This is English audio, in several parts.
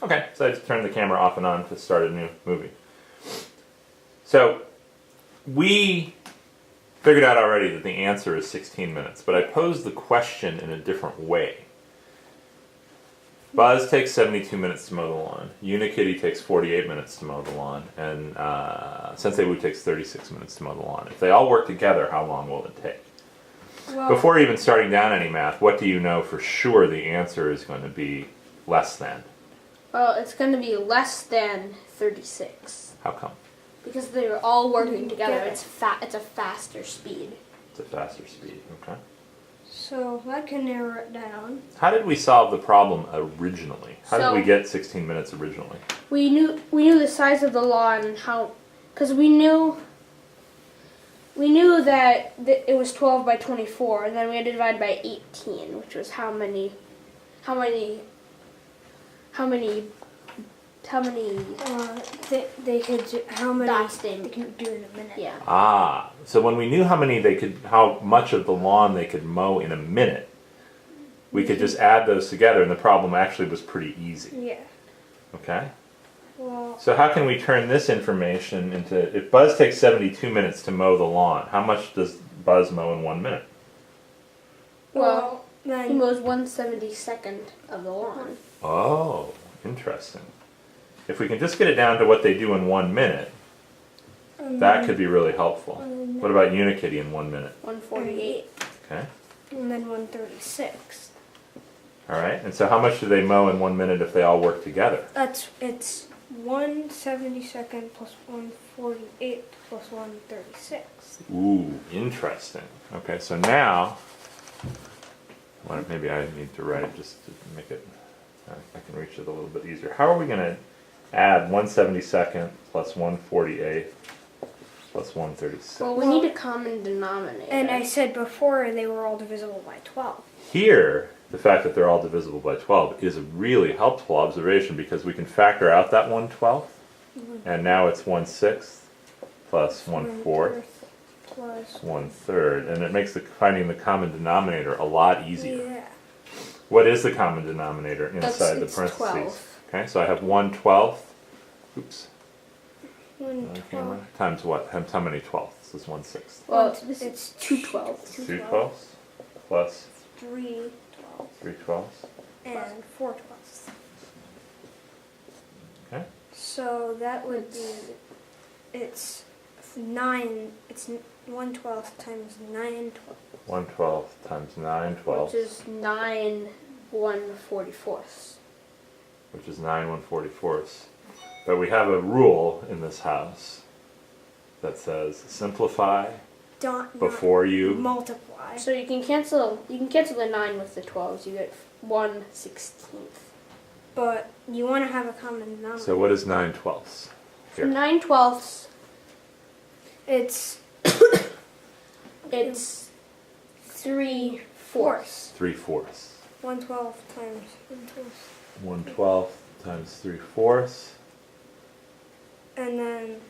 Okay, so I just turned the camera off and on to start a new movie. So we figured out already that the answer is 16 minutes, but I posed the question in a different way. Buzz takes 72 minutes to mow the lawn. Unikitty takes 48 minutes to mow the lawn, and Sensei Wu takes 36 minutes to mow the lawn. If they all work together, how long will it take? Well, Before even starting down any math, what do you know for sure the answer is going to be less than? Well, it's going to be less than 36. How come? Because they're all working together. Yeah. It's a faster speed. It's a faster speed, okay. so I can narrow it down. How did we solve the problem originally? How did So- we get 16 minutes originally? We knew the size of the lawn and how, because we knew that it was 12 by 24, and then we had to divide by 18, which was how many They could do, how many dots they could do in a minute. Yeah. Ah, so when we knew how much of the lawn they could mow in a minute, we could just add those together, and the problem actually was pretty easy. Yeah. Okay. Well, So how can we turn this information into, if Buzz takes 72 minutes to mow the lawn, how much does Buzz mow in 1 minute? Well, he then mows 1/72 of the lawn. Oh, interesting. If we can just get it down to what they do in 1 minute, that could be really helpful. What about Unikitty in 1 minute? 148. Okay. and then 136. All right. And so how much do they mow in 1 minute if they all work together? It's 1/72 plus 148 plus 136. Ooh, interesting. Okay, so now, well, maybe I need to write it just to make it, I can reach it a little bit easier. How are we going to add 1/72 plus 148 plus 136? Well, we need a common denominator. And I said before they were all divisible by 12. Here, the fact that they're all divisible by 12 is a really helpful observation because we can factor out that 1/12, and now it's 1/6 plus 1/4 plus 1/3, and it makes finding the common denominator a lot easier. yeah. What is the common denominator inside the It's parentheses? 12. Okay, so I have 1/12. Oops. 1/12. Times what? Times how many twelfths is 1/6? Well, It's it's 2 12s. 2 twelfths plus 3 12 3 twelfths. and 4 12. Okay. So that would be it's 9. It's 1/12 times 9 12. 1/12 times 9 twelfths, Which is 9 1/44. which is 9 1/44. But we have a rule in this house that says simplify Don't before you. multiply. So you can cancel the 9 with the 12s. You get 1/16. But you want to have a common denominator. So what is 9 twelfths? So Here. 9 12ths, It's it's 3/4. 3/4. 1/12 times 1/12. 1/12 times 3/4. And then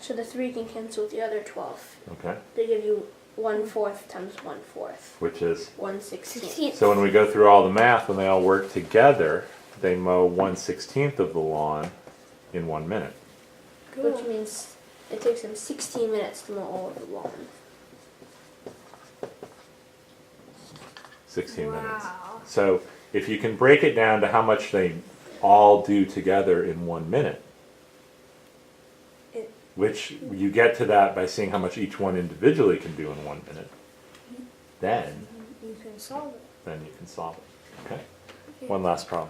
So the 3 can cancel with the other 12. Okay. They give you 1/4 times 1/4. Which is 1/16. so when we go through all the math, when they all work together, they mow 1/16 of the lawn in 1 minute. Which means it takes them 16 minutes to mow all of the lawn. 16 minutes. wow. So if you can break it down to how much they all do together in 1 minute, It- which you get to that by seeing how much each one individually can do in 1 minute, then You can solve it. you can solve it. Okay? One last problem.